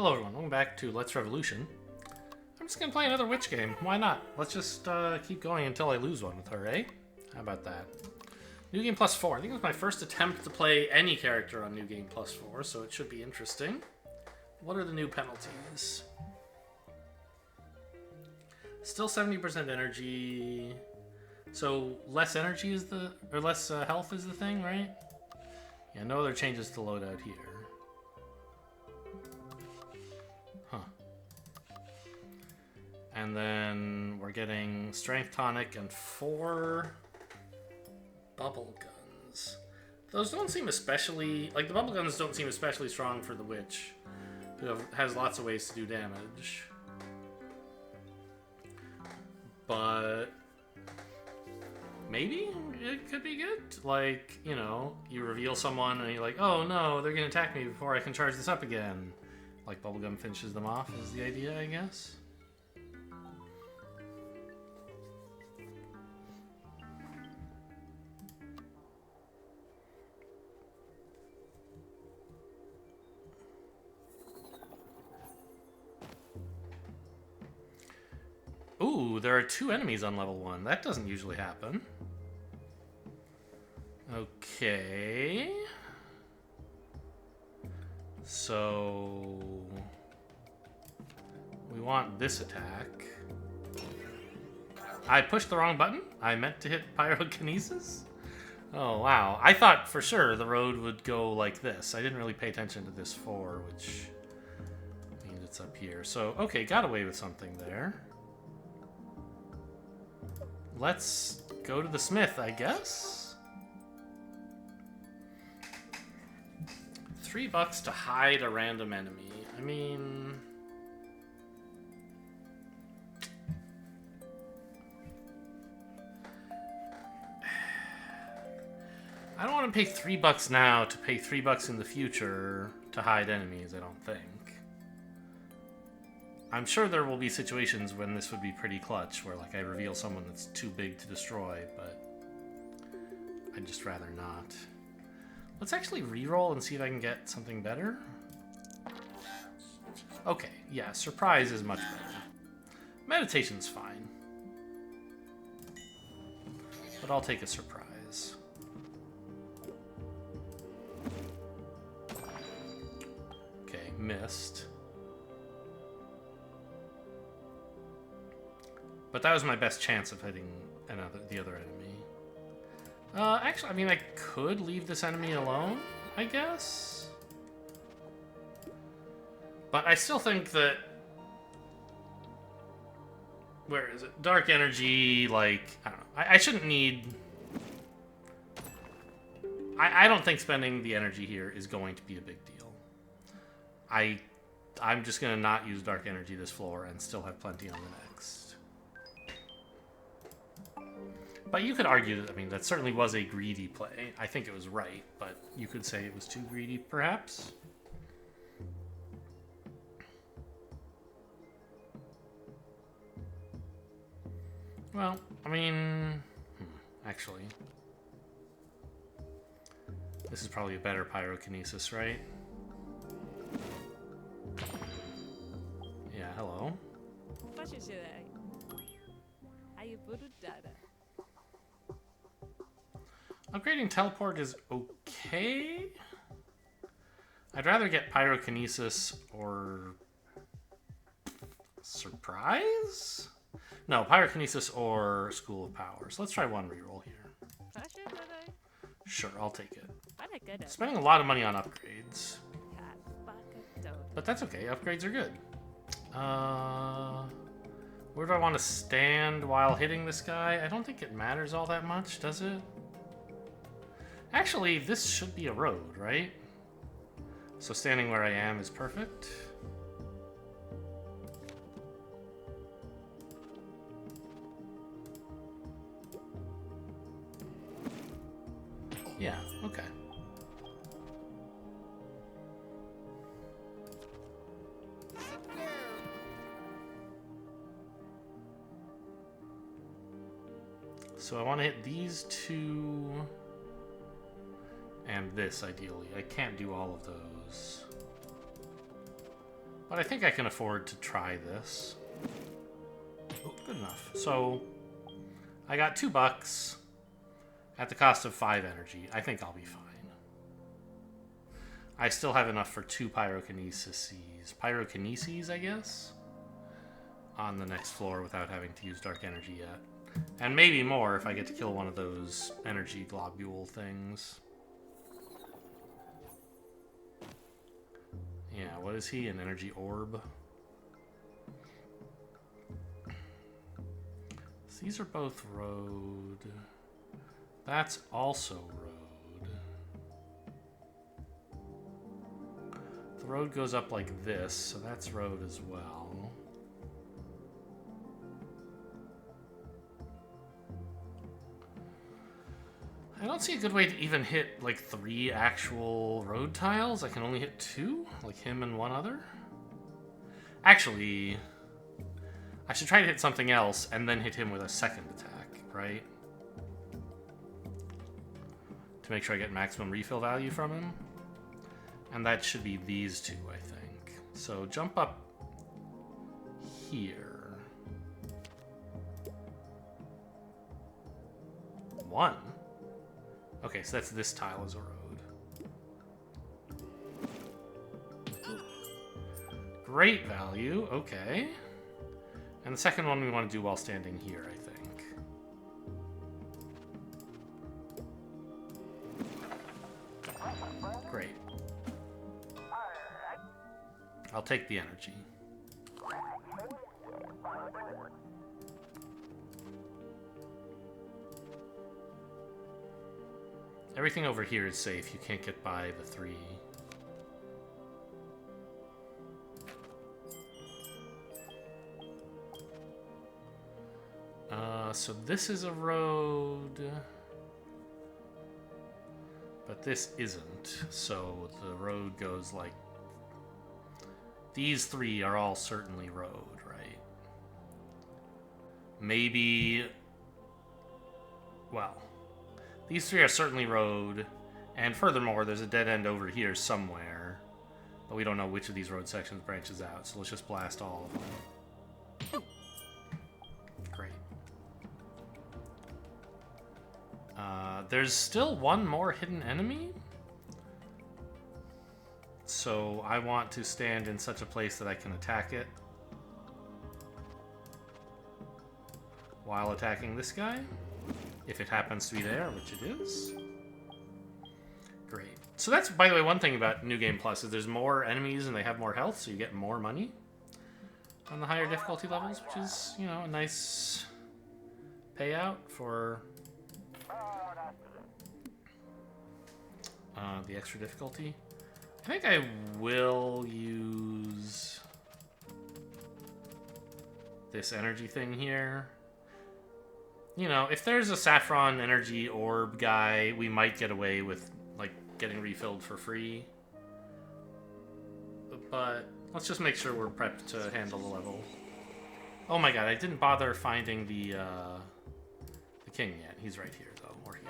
Hello everyone, welcome back to Let's Revolution. I'm just gonna play another witch game. Why not? Let's just keep going until I lose one with her, eh? How about that? New Game Plus 4. I think it was my first attempt to play any character on New Game Plus 4, so it should be interesting. What are the new penalties? Still 70% energy. So less energy is the, or less health is the thing, right? Yeah, no other changes to loadout here. Huh. And then we're getting strength tonic and 4 bubble guns. Those don't seem especially, like the bubble guns don't seem especially strong for the witch, who has lots of ways to do damage. But maybe it could be good. Like, you know, you reveal someone and you're like, oh no, they're gonna attack me before I can charge this up again. Like bubblegum finishes them off is the idea, I guess. Ooh, there are 2 enemies on level 1. That doesn't usually happen. Okay. So we want this attack. I pushed the wrong button? I meant to hit pyrokinesis? Oh, wow. I thought for sure the road would go like this. I didn't really pay attention to this 4, which means it's up here. So, okay, got away with something there. Let's go to the smith, I guess. $3 to hide a random enemy. I mean, I don't want to pay $3 now to pay $3 in the future to hide enemies, I don't think. I'm sure there will be situations when this would be pretty clutch, where like I reveal someone that's too big to destroy, but I'd just rather not. Let's actually reroll and see if I can get something better. Okay, yeah, surprise is much better. Meditation's fine. But I'll take a surprise. Okay, missed. But that was my best chance of hitting the other enemy. Actually, I mean, I could leave this enemy alone, I guess? But I still think that... Where is it? Dark energy, like, I don't know. I shouldn't need... I don't think spending the energy here is going to be a big deal. I'm just going to not use dark energy this floor and still have plenty on the next. But you could argue that, I mean, that certainly was a greedy play. I think it was right, but you could say it was too greedy, perhaps? Well, I mean... actually... This is probably a better pyrokinesis, right? Yeah, hello. Upgrading teleport is okay. I'd rather get pyrokinesis or surprise? No, pyrokinesis or school of powers. Let's try one reroll here. Sure, I'll take it. Spending a lot of money on upgrades. But that's okay, upgrades are good. Where do I want to stand while hitting this guy? I don't think it matters all that much, does it? Actually, this should be a road, right? So standing where I am is perfect. Yeah, okay. So I want to hit these 2... and this, ideally. I can't do all of those. But I think I can afford to try this. Oh, good enough. So I got $2 at the cost of 5 energy. I think I'll be fine. I still have enough for 2 pyrokineses. Pyrokineses, I guess? On the next floor without having to use dark energy yet. And maybe more if I get to kill one of those energy globule things. Yeah, what is he? An energy orb? So these are both road. That's also road. The road goes up like this, so that's road as well. I don't see a good way to even hit, like, 3 actual road tiles. I can only hit 2, like him and one other. Actually, I should try to hit something else and then hit him with a second attack, right? To make sure I get maximum refill value from him. And that should be these 2, I think. So jump up here. 1. Okay, so that's this tile as a road. Great value, okay. And the second one we want to do while standing here, I think. Great. I'll take the energy. Everything over here is safe. You can't get by the 3. So this is a road. But this isn't. So the road goes like... These 3 are all certainly road, right? Maybe... Well... These 3 are certainly road, and furthermore, there's a dead end over here somewhere, but we don't know which of these road sections branches out, so let's just blast all of them. Great. There's still one more hidden enemy, so I want to stand in such a place that I can attack it while attacking this guy. If it happens to be there, which it is. Great. So that's, by the way, one thing about New Game Plus is there's more enemies and they have more health, so you get more money on the higher difficulty levels, which is, you know, a nice payout for the extra difficulty. I think I will use this energy thing here. You know, if there's a saffron energy orb guy, we might get away with, like, getting refilled for free. But let's just make sure we're prepped to handle the level. Oh my god, I didn't bother finding the king yet. He's right here, though, or here.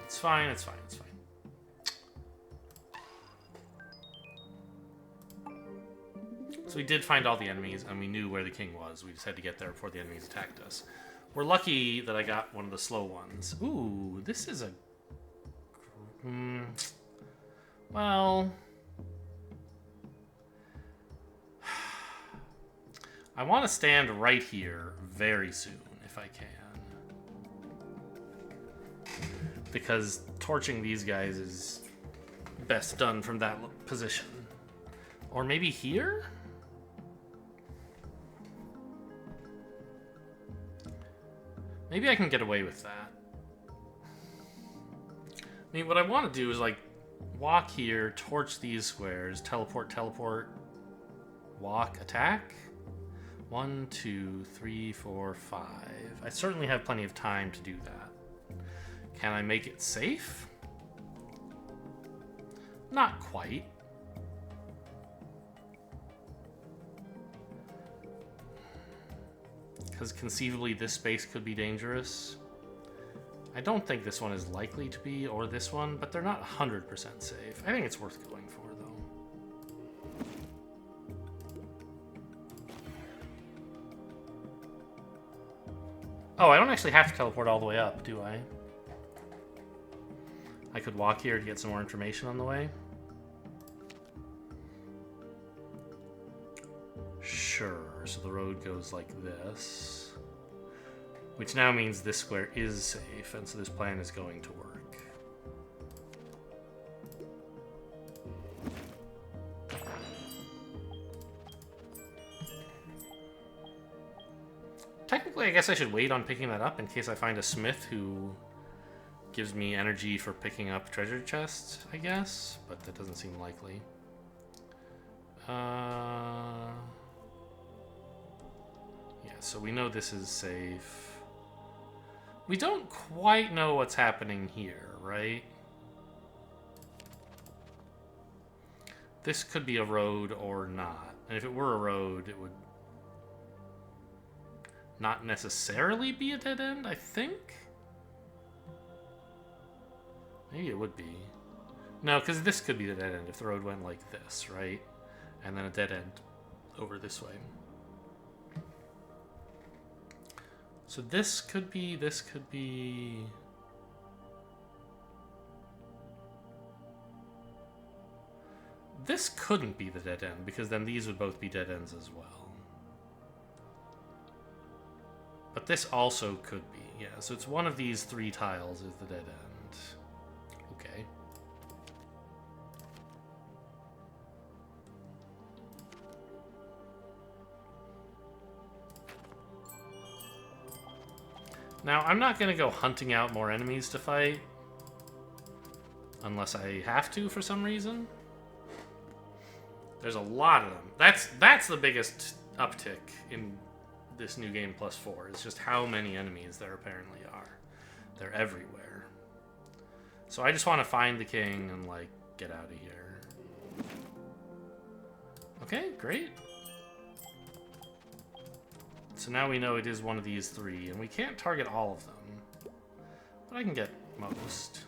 It's fine, it's fine, it's fine. So we did find all the enemies, and we knew where the king was. We just had to get there before the enemies attacked us. We're lucky that I got one of the slow ones. Ooh, this is a... well... I want to stand right here very soon, if I can. Because torching these guys is best done from that position. Or maybe here? Maybe I can get away with that. I mean, what I want to do is, like, walk here, torch these squares, teleport, teleport, walk, attack. 1, 2, 3, 4, 5. I certainly have plenty of time to do that. Can I make it safe? Not quite. Because conceivably this space could be dangerous. I don't think this one is likely to be, or this one, but they're not 100% safe. I think it's worth going for, though. Oh, I don't actually have to teleport all the way up, do I? I could walk here to get some more information on the way. Sure, so the road goes like this. Which now means this square is safe, and so this plan is going to work. Technically, I guess I should wait on picking that up in case I find a smith who gives me energy for picking up treasure chests, I guess, but that doesn't seem likely. Yeah, so we know this is safe. We don't quite know what's happening here, right? This could be a road or not. And if it were a road, it would not necessarily be a dead end, I think? Maybe it would be. No, because this could be the dead end if the road went like this, right? And then a dead end over this way. So this could be, this could be... This couldn't be the dead end, because then these would both be dead ends as well. But this also could be, yeah. So it's one of these three tiles is the dead end. Okay. Now, I'm not going to go hunting out more enemies to fight. Unless I have to for some reason. There's a lot of them. That's the biggest uptick in this new game plus 4. It's just how many enemies there apparently are. They're everywhere. So I just want to find the king and, like, get out of here. Okay, great. So now we know it is one of these three, and we can't target all of them. But I can get most.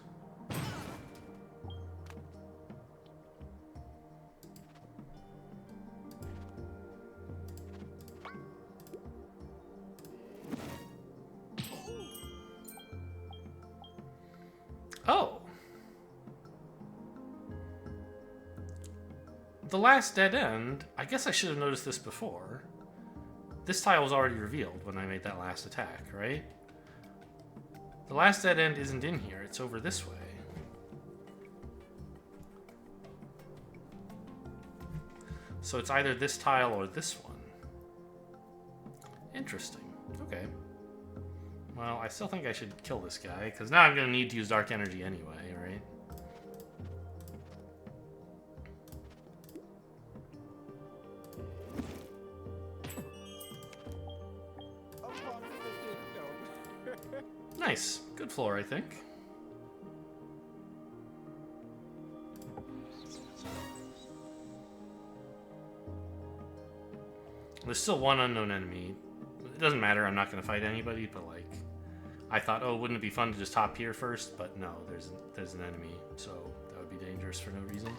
Oh! The last dead end, I guess I should have noticed this before. This tile was already revealed when I made that last attack, right? The last dead end isn't in here, it's over this way. So it's either this tile or this one. Interesting. Okay. Well, I still think I should kill this guy, because now I'm going to need to use dark energy anyway, right? Nice. Good floor, I think. There's still one unknown enemy. It doesn't matter, I'm not going to fight anybody, but like... I thought, oh, wouldn't it be fun to just hop here first? But no, there's an enemy, so that would be dangerous for no reason.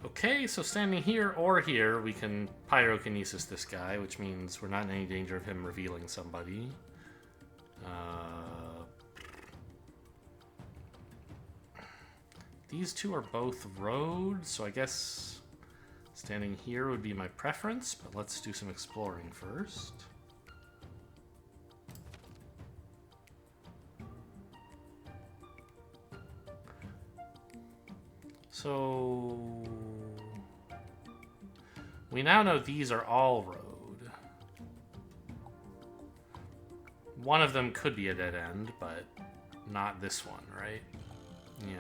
Okay, so standing here or here, we can pyrokinesis this guy, which means we're not in any danger of him revealing somebody. These two are both roads, so I guess standing here would be my preference, but let's do some exploring first. So we now know these are all road. One of them could be a dead end, but not this one, right? Yeah.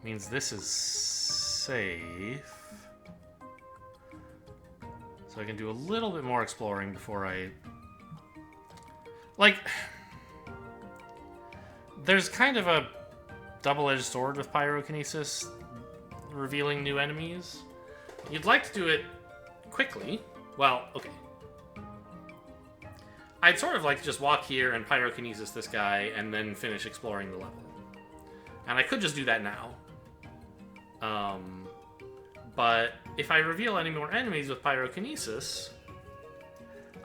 Means this is safe. So I can do a little bit more exploring before I... Like... There's kind of a double-edged sword with pyrokinesis, revealing new enemies. You'd like to do it quickly... Well, okay. I'd sort of like to just walk here and pyrokinesis this guy and then finish exploring the level. And I could just do that now. But if I reveal any more enemies with pyrokinesis,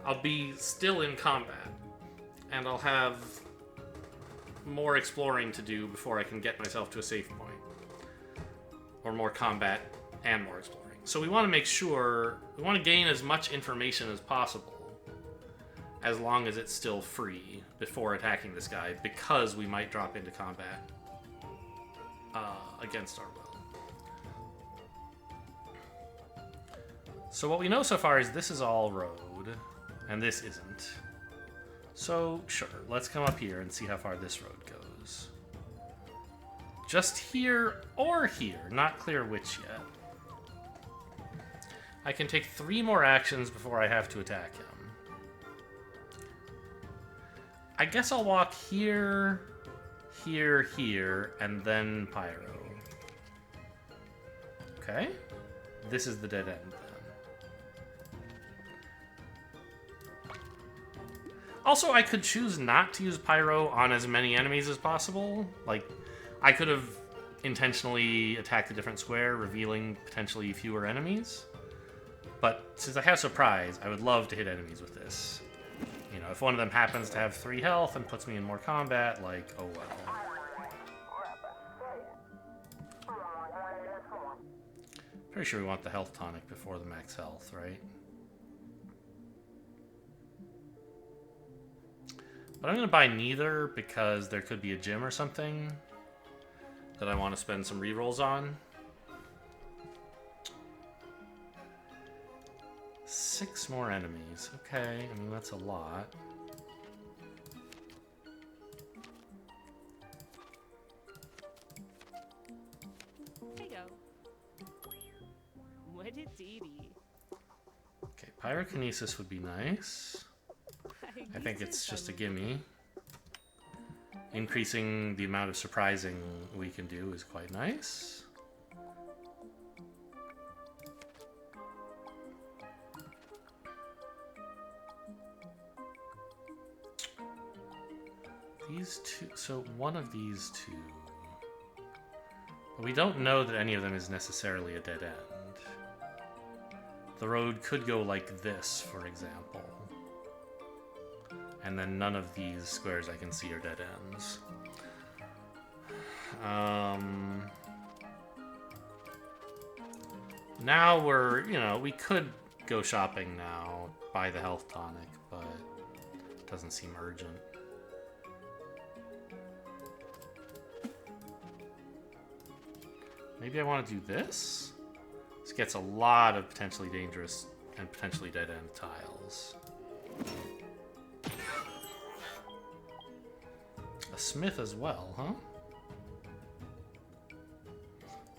I'll be still in combat. And I'll have more exploring to do before I can get myself to a safe point. Or more combat and more exploring. So we want to make sure, we want to gain as much information as possible as long as it's still free before attacking this guy, because we might drop into combat against our will. So what we know so far is this is all road, and this isn't. So, sure, let's come up here and see how far this road goes. Just here or here, not clear which yet. I can take 3 more actions before I have to attack him. I guess I'll walk here, here, here, and then Pyro. Okay. This is the dead end, then. Also, I could choose not to use Pyro on as many enemies as possible. Like, I could have intentionally attacked a different square, revealing potentially fewer enemies. But since I have Surprise, I would love to hit enemies with this. You know, if one of them happens to have 3 health and puts me in more combat, like, oh well. Pretty sure we want the health tonic before the max health, right? But I'm going to buy neither because there could be a gym or something that I want to spend some rerolls on. 6 more enemies. Okay, I mean, that's a lot. Here you go. What a deedy. Okay, pyrokinesis would be nice. I think it's just a gimme. Increasing the amount of surprising we can do is quite nice. These two, so one of these two. But we don't know that any of them is necessarily a dead end. The road could go like this, for example. And then none of these squares I can see are dead ends. Now we're, you know, we could go shopping now, buy the health tonic, but it doesn't seem urgent. Maybe I want to do this? This gets a lot of potentially dangerous and potentially dead-end tiles. A smith as well, huh?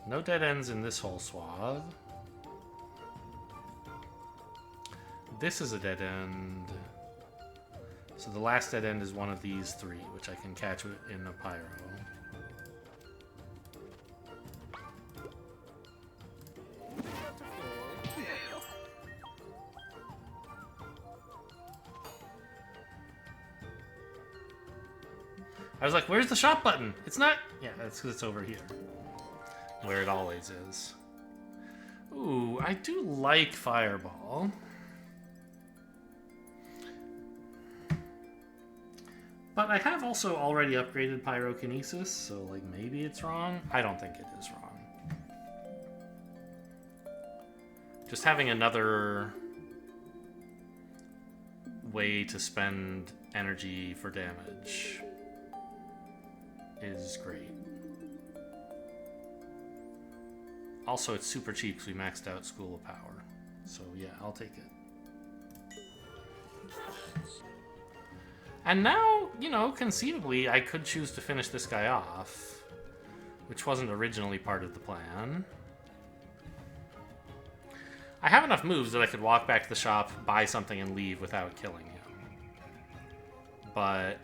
No dead ends in this whole swath. This is a dead end. So the last dead end is one of these 3, which I can catch in a pyro. I was like, where's the shop button? It's not... Yeah, that's because it's over here. Where it always is. Ooh, I do like Fireball. But I have also already upgraded Pyrokinesis, so, like, maybe it's wrong? I don't think it is wrong. Just having another way to spend energy for damage is great. Also, it's super cheap because we maxed out School of Power. So yeah, I'll take it. And now, you know, conceivably, I could choose to finish this guy off, which wasn't originally part of the plan. I have enough moves that I could walk back to the shop, buy something, and leave without killing him. But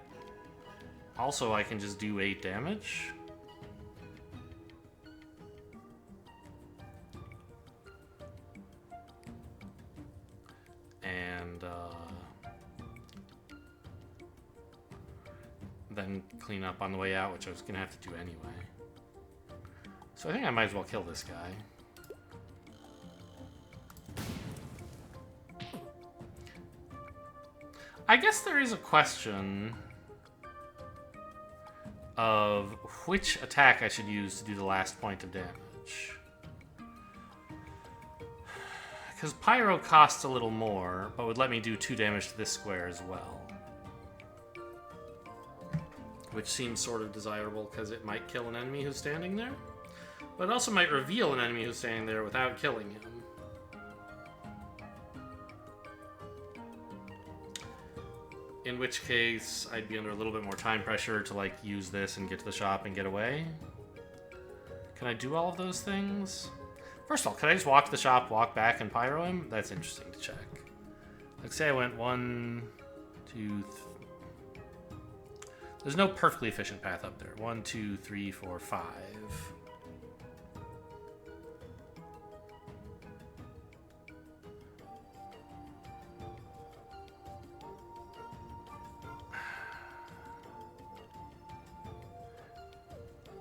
also, I can just do 8 damage. and then clean up on the way out, which I was gonna have to do anyway. So I think I might as well kill this guy. I guess there is a question of which attack I should use to do the last point of damage. Because Pyro costs a little more, but would let me do 2 damage to this square as well. Which seems sort of desirable because it might kill an enemy who's standing there. But it also might reveal an enemy who's standing there without killing him. In which case, I'd be under a little bit more time pressure to, like, use this and get to the shop and get away. Can I do all of those things? First of all, can I just walk to the shop, walk back, and pyro him? That's interesting to check. Like, say I went 1, 2, 3... There's no perfectly efficient path up there. 1, 2, 3, 4, 5.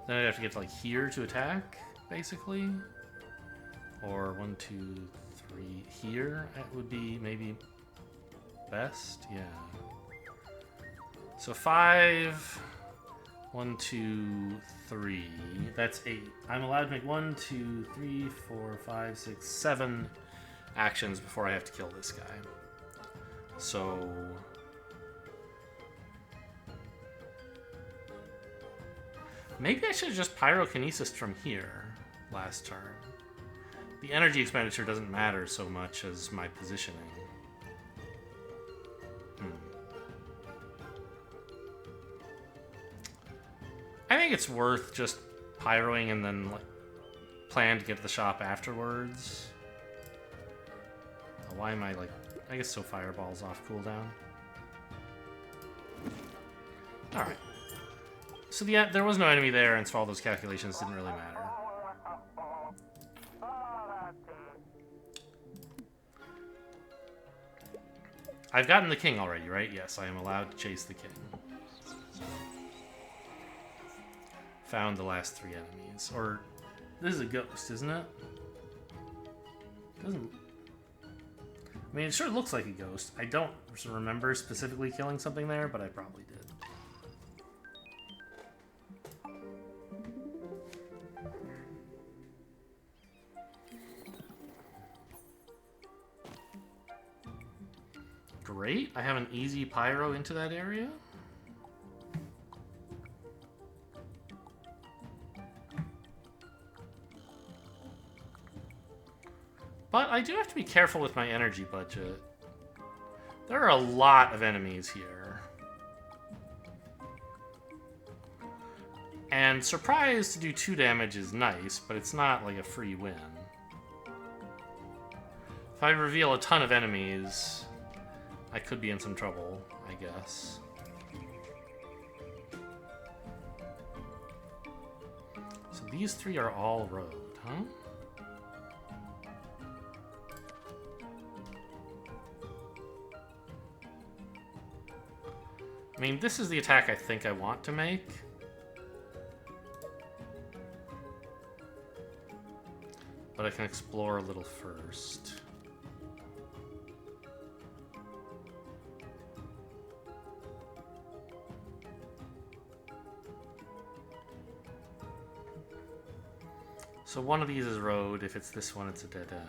Then I'd have to get to, like, here to attack, basically. Or 1, 2, 3 here. That would be maybe best. Yeah. So 5, 1, 2, 3. That's 8. I'm allowed to make 1, 2, 3, 4, 5, 6, 7 actions before I have to kill this guy. So maybe I should have just pyrokinesis from here last turn. The energy expenditure doesn't matter so much as my positioning. I think it's worth just pyroing and then, like, plan to get to the shop afterwards. Why am I, like... I guess so fireball's off cooldown. Alright. So there was no enemy there, and so all those calculations didn't really matter. I've gotten the king already, right? Yes, I am allowed to chase the king. Found the last 3 enemies. Or, this is a ghost, isn't it? Doesn't... I mean, it sure looks like a ghost. I don't remember specifically killing something there, but I probably did. Great, I have an easy pyro into that area. But I do have to be careful with my energy budget. There are a lot of enemies here. And surprise to do 2 damage is nice, but it's not like a free win. If I reveal a ton of enemies, I could be in some trouble, I guess. So these 3 are all road, huh? I mean, this is the attack I think I want to make. But I can explore a little first. So one of these is road. If it's this one, it's a dead end.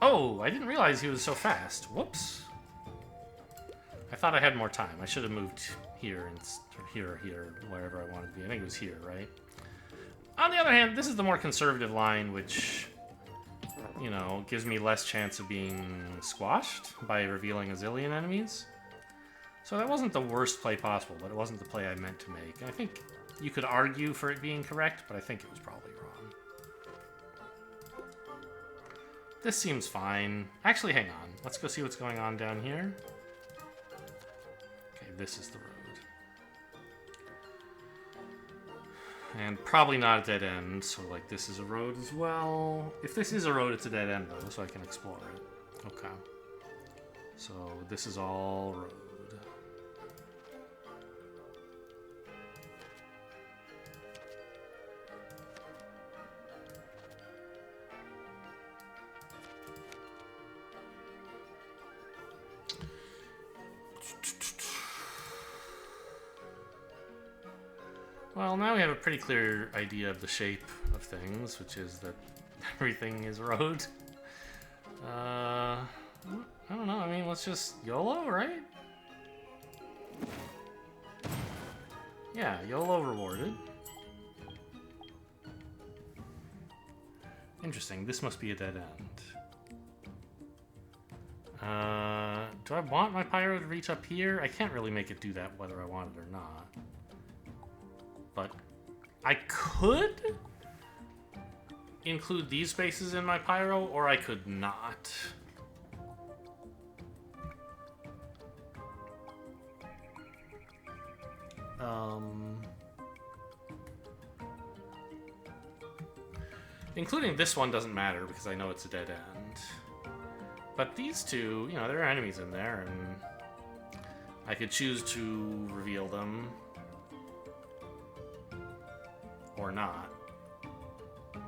Oh, I didn't realize he was so fast. Whoops. I thought I had more time. I should have moved here and here, wherever I wanted to be. I think it was here, right? On the other hand, this is the more conservative line, which, you know, gives me less chance of being squashed by revealing a zillion enemies. So that wasn't the worst play possible, but it wasn't the play I meant to make. I think you could argue for it being correct, but I think it was probably wrong. This seems fine. Actually, hang on. Let's go see what's going on down here. Okay, this is the road. And probably not a dead end, so like this is a road as well. If this is a road, it's a dead end though, so I can explore it. Okay. So this is all road. Well, now we have a pretty clear idea of the shape of things, which is that everything is road. I don't know, I mean, let's just YOLO, right? Yeah, YOLO rewarded. Interesting, this must be a dead end. Do I want my pyro to reach up here? I can't really make it do that whether I want it or not. But I could include these spaces in my pyro, or I could not. Including this one doesn't matter because I know it's a dead end. But these two, you know, there are enemies in there, and I could choose to reveal them. Or not.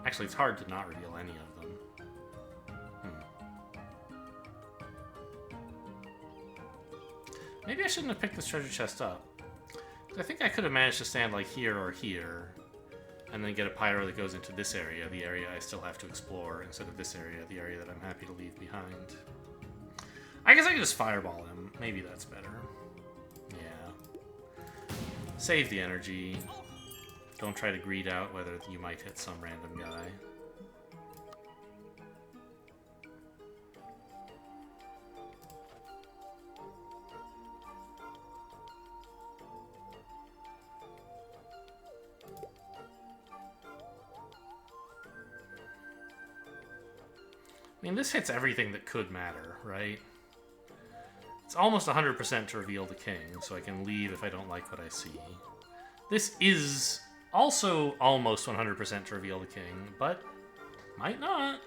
Actually, it's hard to not reveal any of them. Maybe I shouldn't have picked this treasure chest up. I think I could have managed to stand like here or here, and then get a pyro that goes into this area, the area I still have to explore, instead of this area, the area that I'm happy to leave behind. I guess I could just fireball him. Maybe that's better. Yeah. Save the energy. Don't try to greed out whether you might hit some random guy. I mean, this hits everything that could matter, right? It's almost 100% to reveal the king, so I can leave if I don't like what I see. This is also almost 100% to reveal the king, but might not.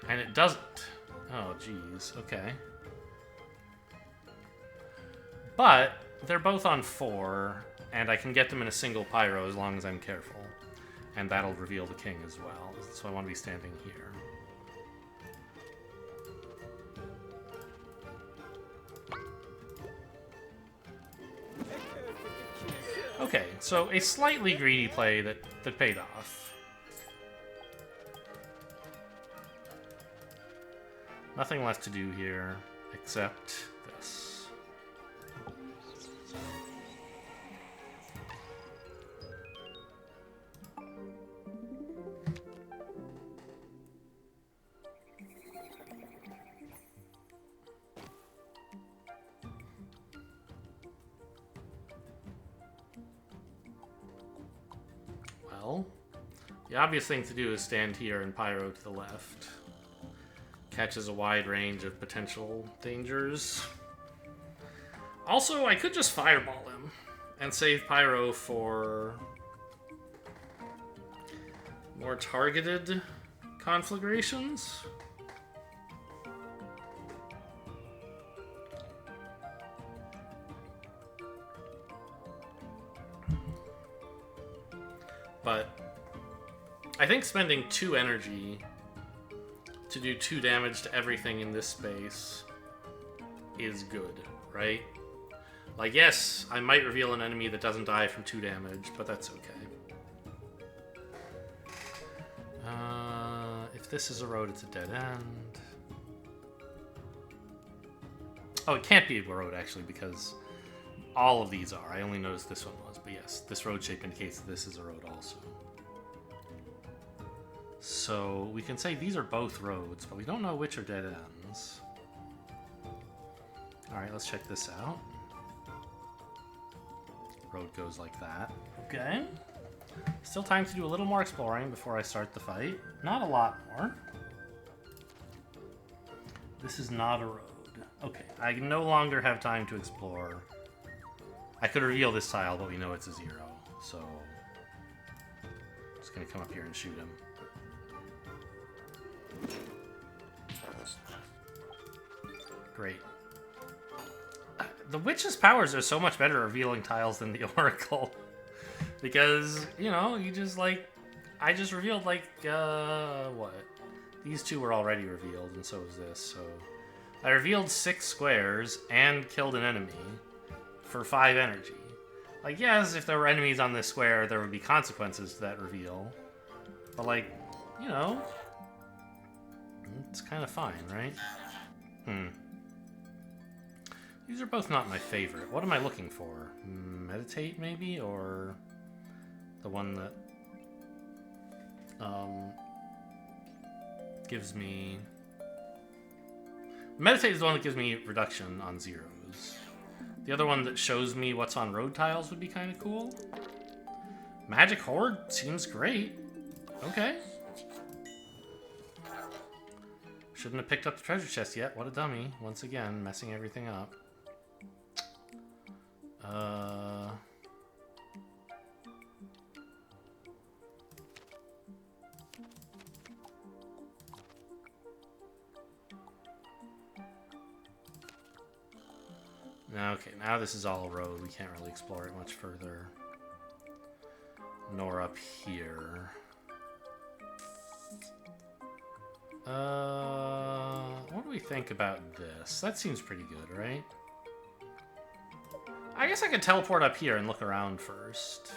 And it doesn't. Oh, geez. Okay. But they're both on 4, and I can get them in a single pyro as long as I'm careful. And that'll reveal the king as well. So I want to be standing here. Okay, so a slightly greedy play that paid off. Nothing left to do here except this. Well, the obvious thing to do is stand here and pyro to the left. Catches a wide range of potential dangers. Also, I could just fireball him and save pyro for more targeted conflagrations. But I think spending 2 energy to do 2 damage to everything in this space is good, right? Like, yes, I might reveal an enemy that doesn't die from 2 damage, but that's okay. If this is a road, it's a dead end. Oh, it can't be a road, actually, because all of these are. I only noticed this one was, but yes, this road shape indicates that this is a road also. So we can say these are both roads, but we don't know which are dead ends. Alright, let's check this out. Road goes like that. Okay. Still time to do a little more exploring before I start the fight. Not a lot more. This is not a road. Okay, I no longer have time to explore. I could reveal this tile, but we know it's a 0. So, just gonna come up here and shoot him. Great. The Witch's powers are so much better at revealing tiles than the Oracle. Because, you know, you just, like... I just revealed, like, what? These two were already revealed, and so was this, so... I revealed 6 squares and killed an enemy for 5 energy. Like, yes, if there were enemies on this square, there would be consequences to that reveal. But, like, you know... It's kind of fine, right? These are both not my favorite. What am I looking for? Meditate, maybe? Or the one that gives me... Meditate is the one that gives me reduction on zeros. The other one that shows me what's on road tiles would be kind of cool. Magic Horde seems great. Okay. Shouldn't have picked up the treasure chest yet. What a dummy. Once again, messing everything up. Okay, now this is all road. We can't really explore it much further. Nor up here. What do we think about this? That seems pretty good, right? I guess I could teleport up here and look around first.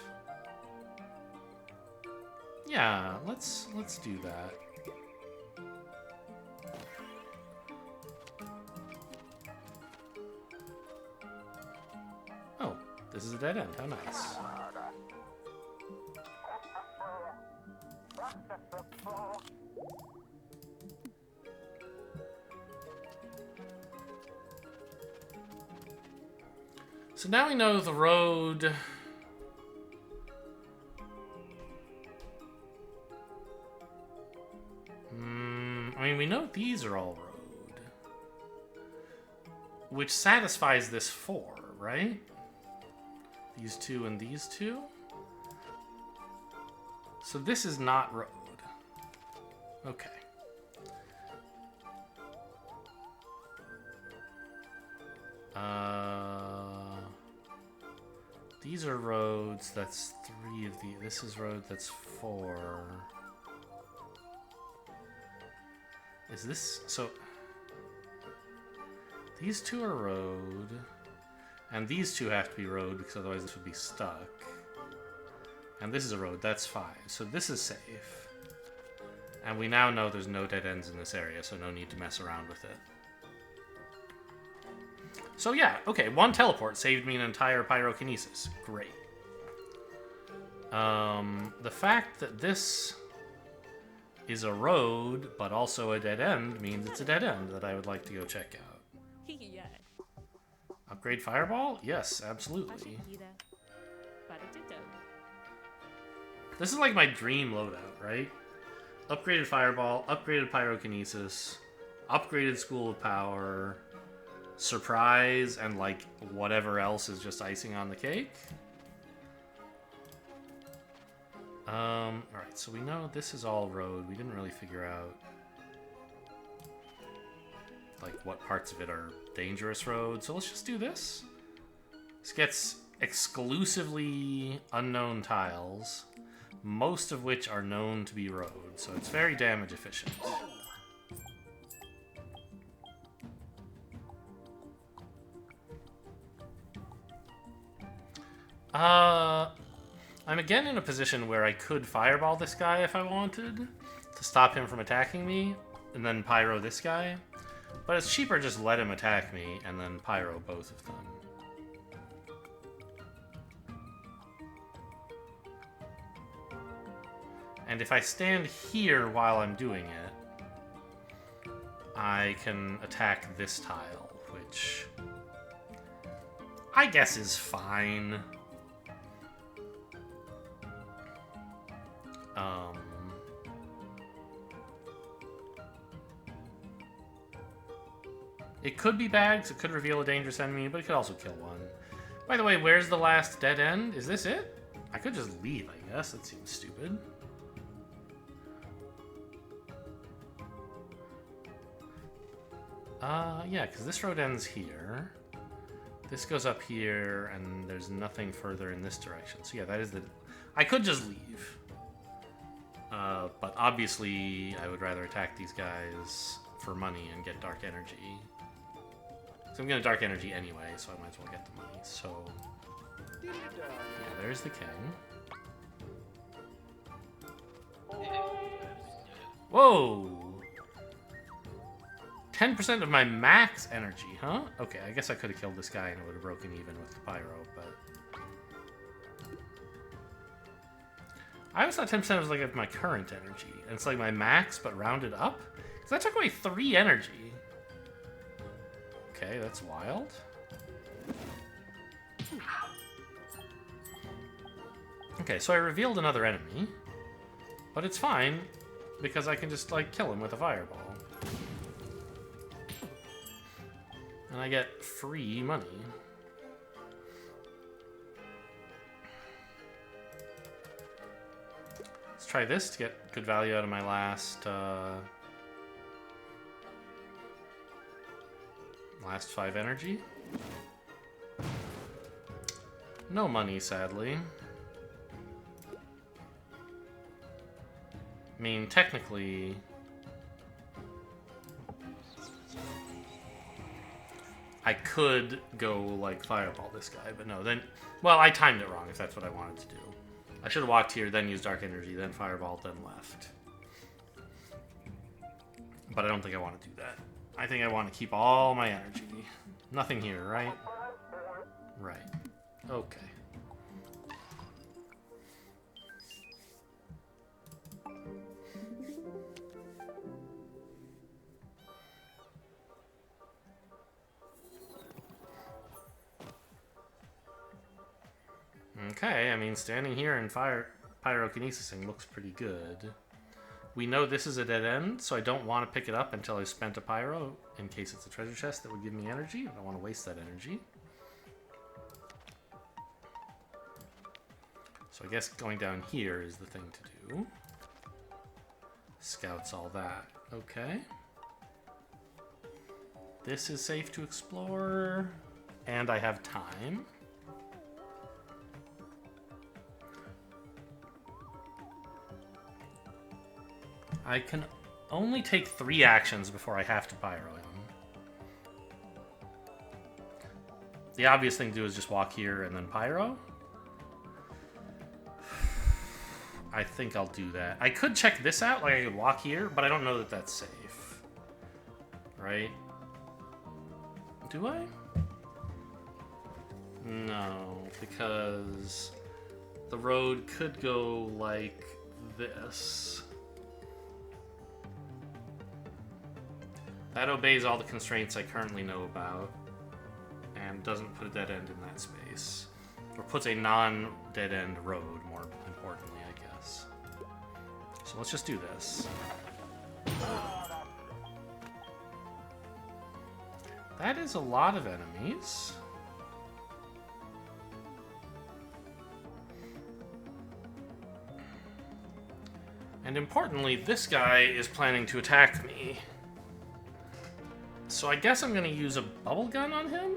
Yeah, let's do that. Oh, this is a dead end. How nice. So now we know the road... I mean, we know these are all road. Which satisfies this 4, right? These 2 and these 2? So this is not road. Okay. These are roads, that's 3 of the... This is road, that's 4. Is this... So... These 2 are road. And these 2 have to be road, because otherwise this would be stuck. And this is a road, that's 5. So this is safe. And we now know there's no dead ends in this area, so no need to mess around with it. So yeah, okay, 1 teleport saved me an entire pyrokinesis. Great. The fact that this is a road, but also a dead end, means it's a dead end that I would like to go check out. Upgrade Fireball? Yes, absolutely. This is like my dream loadout, right? Upgraded Fireball, upgraded Pyrokinesis, upgraded School of Power... Surprise, and like whatever else is just icing on the cake. Alright, so we know this is all road. We didn't really figure out like what parts of it are dangerous road. So let's just do this. This gets exclusively unknown tiles, most of which are known to be road, so it's very damage efficient. I'm again in a position where I could fireball this guy if I wanted to stop him from attacking me, and then pyro this guy. But it's cheaper just let him attack me and then pyro both of them. And if I stand here while I'm doing it, I can attack this tile, which I guess is fine. It could be bad, because it could reveal a dangerous enemy, but it could also kill one. By the way, where's the last dead end? Is this it? I could just leave, I guess. That seems stupid. Yeah, because this road ends here. This goes up here, and there's nothing further in this direction. So yeah, that is the... I could just leave. But obviously, I would rather attack these guys for money and get dark energy. So I'm going to dark energy anyway, so I might as well get the money. So, yeah, there's the king. Whoa! 10% of my max energy, huh? Okay, I guess I could have killed this guy and it would have broken even with the pyro, but... I always thought 10% was like my current energy, and it's like my max, but rounded up? Because that took away 3 energy. Okay, that's wild. Okay, so I revealed another enemy, but it's fine, because I can just, like, kill him with a fireball. And I get free money. Let's try this to get good value out of my last, last 5 energy. No money, sadly. I mean, technically... I could go, like, fireball this guy, but no, then... Well, I timed it wrong, if that's what I wanted to do. I should have walked here, then used dark energy, then fireball, then left. But I don't think I want to do that. I think I want to keep all my energy. Nothing here, right? Right. Okay. Okay, I mean, standing here and pyrokinesising looks pretty good. We know this is a dead end, so I don't want to pick it up until I've spent a pyro, in case it's a treasure chest that would give me energy. I don't want to waste that energy. So I guess going down here is the thing to do. Scouts all that. Okay. This is safe to explore, and I have time. I can only take 3 actions before I have to pyro him. The obvious thing to do is just walk here and then pyro. I think I'll do that. I could check this out, like I could walk here, but I don't know that that's safe. Right? Do I? No, because the road could go like this. That obeys all the constraints I currently know about, and doesn't put a dead end in that space. Or puts a non-dead end road, more importantly, I guess. So let's just do this. That is a lot of enemies. And importantly, this guy is planning to attack me. So I guess I'm gonna use a bubble gun on him?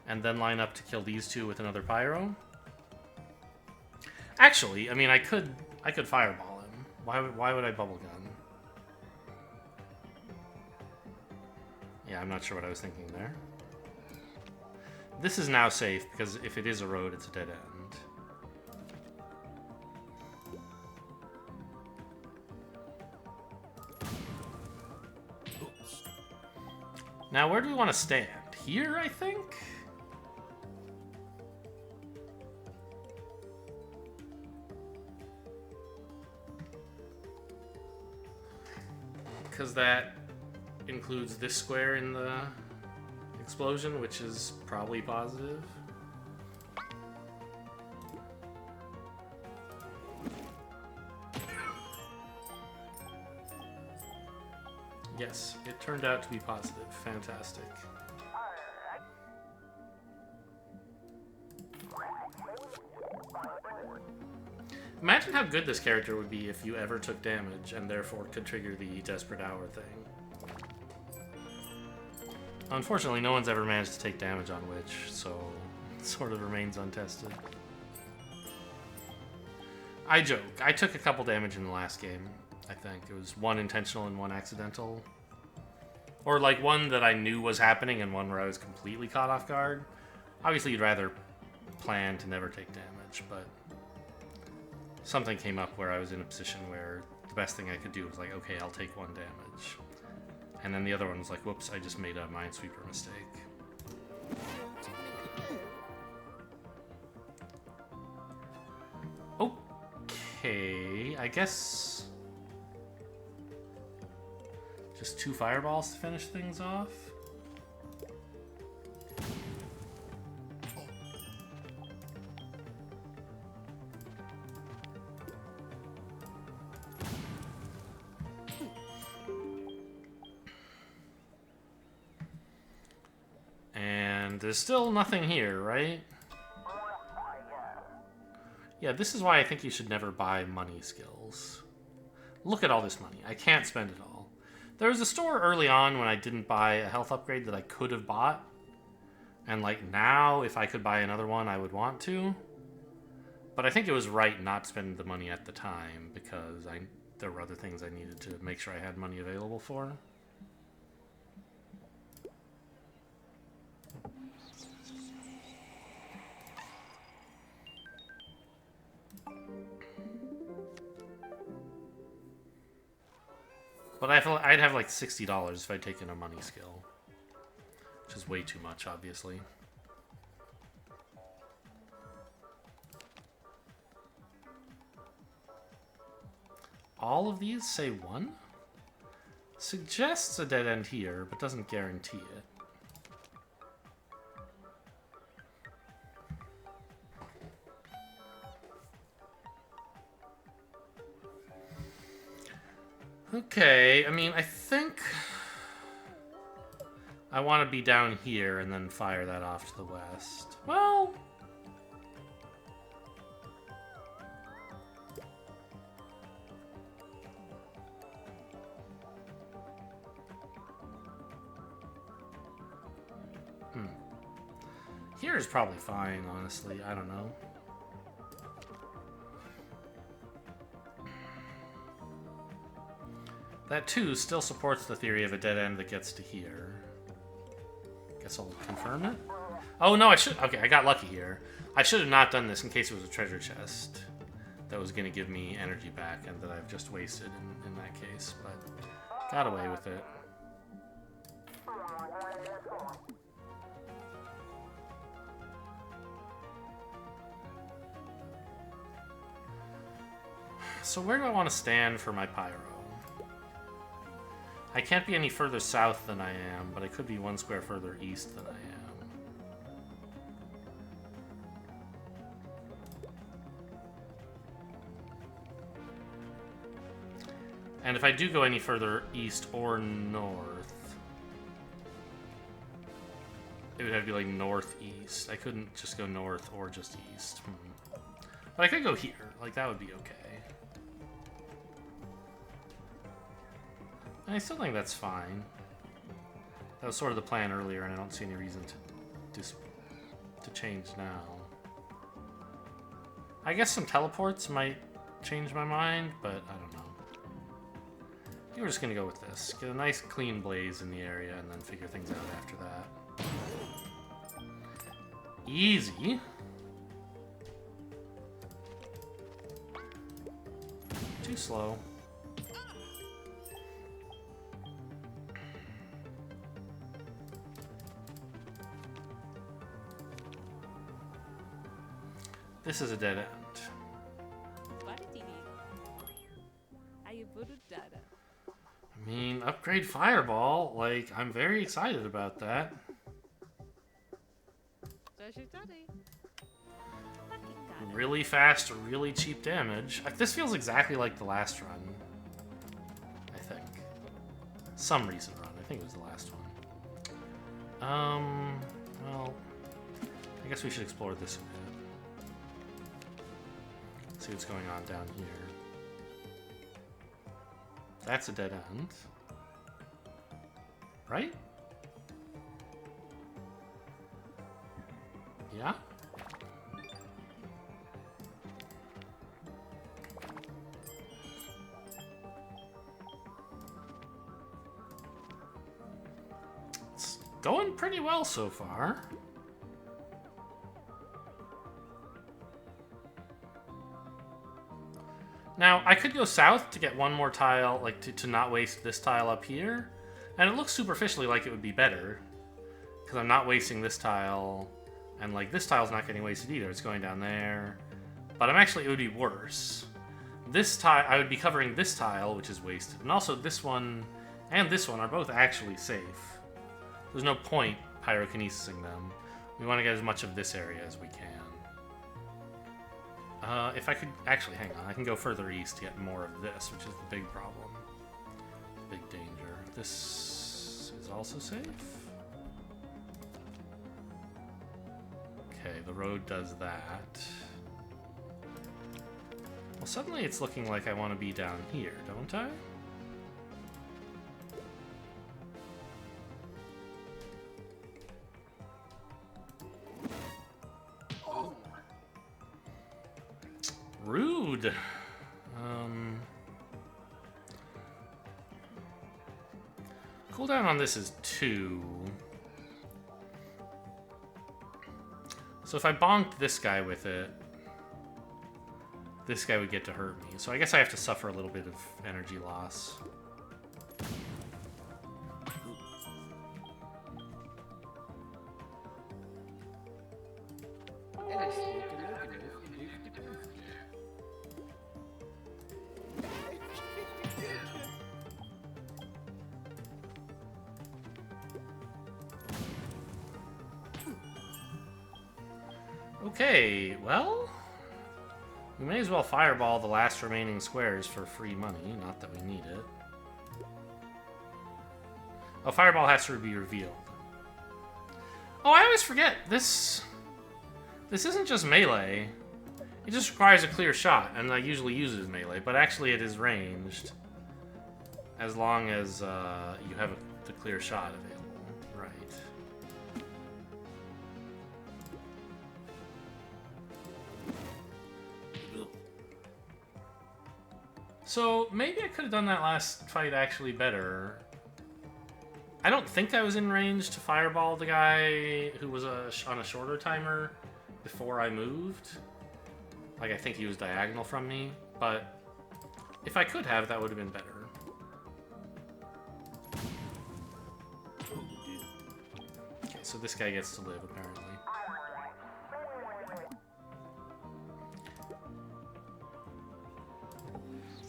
And then line up to kill these 2 with another pyro? Actually, I mean, I could fireball him. Why would I bubble gun? Yeah, I'm not sure what I was thinking there. This is now safe, because if it is a road, it's a dead end. Now, where do we want to stand? Here, I think? Because that includes this square in the explosion, which is probably positive. Yes, it turned out to be positive. Fantastic. Imagine how good this character would be if you ever took damage and therefore could trigger the Desperate Hour thing. Unfortunately, no one's ever managed to take damage on Witch, so it sort of remains untested. I joke. I took a couple damage in the last game, I think. It was one intentional and one accidental. Or like one that I knew was happening and one where I was completely caught off guard. Obviously, you'd rather plan to never take damage, but something came up where I was in a position where the best thing I could do was like, okay, I'll take one damage. And then the other one was like, whoops, I just made a Minesweeper mistake. Okay, I guess just 2 fireballs to finish things off. And there's still nothing here, right? Yeah, this is why I think you should never buy money skills. Look at all this money. I can't spend it all. There was a store early on when I didn't buy a health upgrade that I could have bought. And like now, if I could buy another one, I would want to. But I think it was right not spend the money at the time because there were other things I needed to make sure I had money available for. But I'd have like $60 if I'd taken a money skill. Which is way too much, obviously. All of these say 1? Suggests a dead end here, but doesn't guarantee it. Okay, I mean, I think I want to be down here and then fire that off to the west. Well, here is probably fine, honestly. I don't know. That 2 still supports the theory of a dead end that gets to here. Guess I'll confirm it. Oh, no, I should... Okay, I got lucky here. I should have not done this in case it was a treasure chest that was going to give me energy back and that I've just wasted in that case, but got away with it. So where do I want to stand for my pyro? I can't be any further south than I am, but I could be 1 square further east than I am. And if I do go any further east or north, it would have to be like northeast. I couldn't just go north or just east. But I could go here. Like, that would be okay. I still think that's fine. That was sort of the plan earlier, and I don't see any reason to change now. I guess some teleports might change my mind, but I don't know. I think we're just gonna go with this. Get a nice clean blaze in the area, and then figure things out after that. Easy. Too slow. This is a dead end. I mean, upgrade Fireball. Like, I'm very excited about that. Really fast, really cheap damage. This feels exactly like the last run, I think. some recent run. I think it was the last one. Well, I guess we should explore this a bit. See what's going on down here. That's a dead end. Right? Yeah? It's going pretty well so far. Now, I could go south to get one more tile, like to not waste this tile up here. And it looks superficially like it would be better. Because I'm not wasting this tile. And like this tile's not getting wasted either. It's going down there. But it would be worse. This tile, I would be covering this tile, which is wasted. And also this one and this one are both actually safe. There's no point pyrokinesising them. We want to get as much of this area as we can. If I could... Actually, hang on. I can go further east to get more of this, which is the big problem. Big danger. This is also safe. Okay, the road does that. Well, suddenly it's looking like I want to be down here, don't I? Rude. Cooldown on this is 2. So if I bonked this guy with it, this guy would get to hurt me. So I guess I have to suffer a little bit of energy loss. Okay, well, we may as well fireball the last remaining squares for free money, not that we need it. Oh, fireball has to be revealed. Oh, I always forget, this isn't just melee. It just requires a clear shot, and I usually use it as melee, but actually it is ranged. As long as you have the clear shot available. Right. So, maybe I could have done that last fight actually better. I don't think I was in range to fireball the guy who was on a shorter timer before I moved. Like, I think he was diagonal from me, but if I could have, that would have been better. Okay, so this guy gets to live, apparently.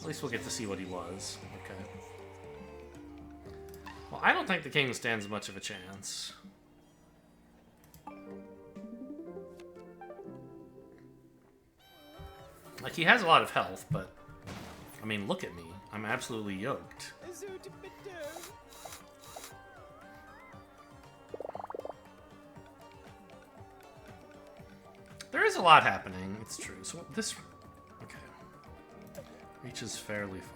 At least we'll get to see what he was. Okay. Well, I don't think the king stands much of a chance. Like, he has a lot of health, but... I mean, look at me. I'm absolutely yoked. There is a lot happening, it's true. So this... Okay. Reaches fairly far.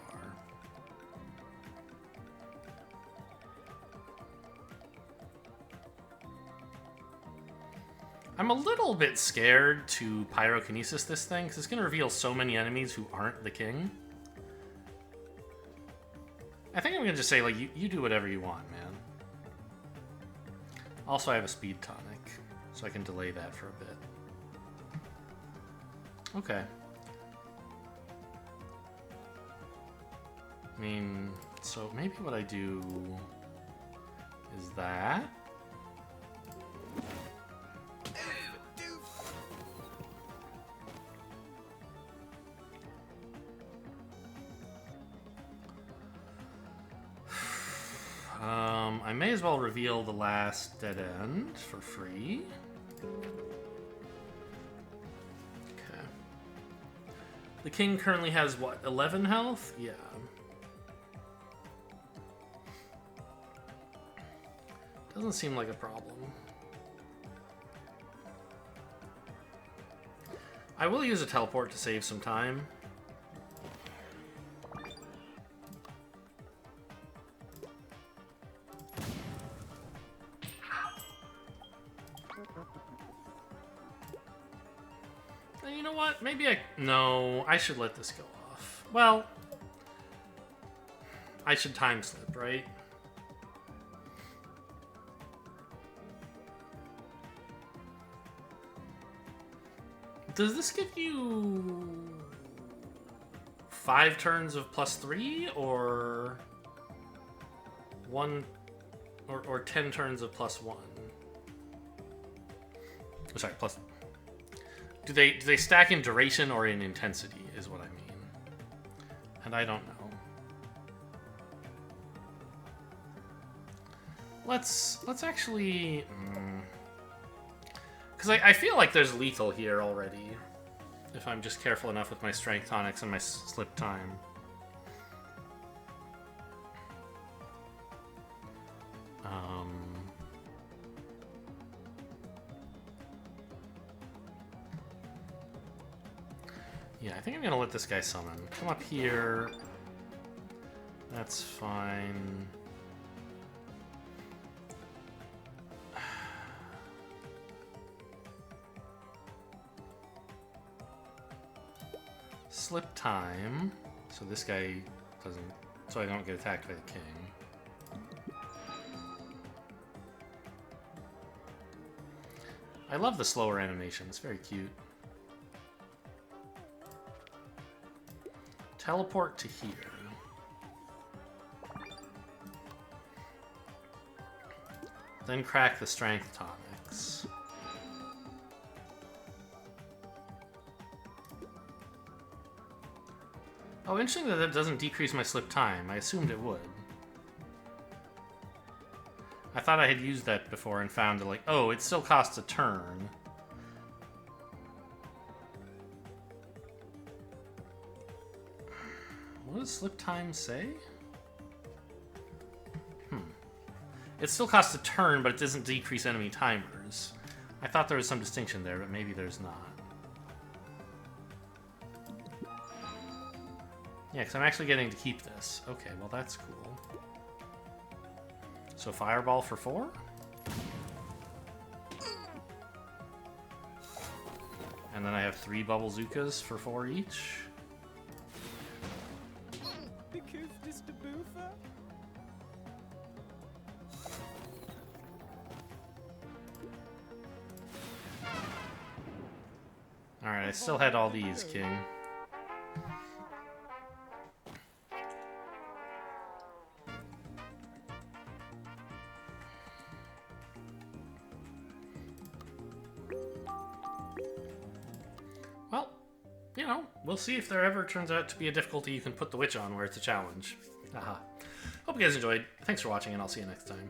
I'm a little bit scared to pyrokinesis this thing, because it's going to reveal so many enemies who aren't the king. I think I'm going to just say, like, you do whatever you want, man. Also, I have a speed tonic, so I can delay that for a bit. Okay. I mean, so maybe what I do is that. I may as well reveal the last dead end for free. Okay. The king currently has, what, 11 health? Yeah. Doesn't seem like a problem. I will use a teleport to save some time. And you know what? Maybe no, I should let this go off. Well, I should time slip, right? Does this give you 5 turns of +3 or 1 or 10 turns of +1? Oh, sorry, plus. Do they stack in duration or in intensity is what I mean. And I don't know. Let's actually because I feel like there's lethal here already, if I'm just careful enough with my strength tonics and my slip time. Yeah, I think I'm gonna let this guy summon. Come up here. That's fine. Slip time, so this guy doesn't, so I don't get attacked by the king. I love the slower animation, it's very cute. Teleport to here. Then crack the strength tonics. Oh, interesting that that doesn't decrease my slip time. I assumed it would. I thought I had used that before and found that, like, oh, it still costs a turn. What does slip time say? It still costs a turn, but it doesn't decrease enemy timers. I thought there was some distinction there, but maybe there's not. Yeah, because I'm actually getting to keep this. Okay, well that's cool. So fireball for 4? And then I have 3 bubble Zookas for 4 each. Alright, I still had all these, King. Well, you know, we'll see if there ever turns out to be a difficulty you can put the witch on where it's a challenge. Haha. Hope you guys enjoyed. Thanks for watching, and I'll see you next time.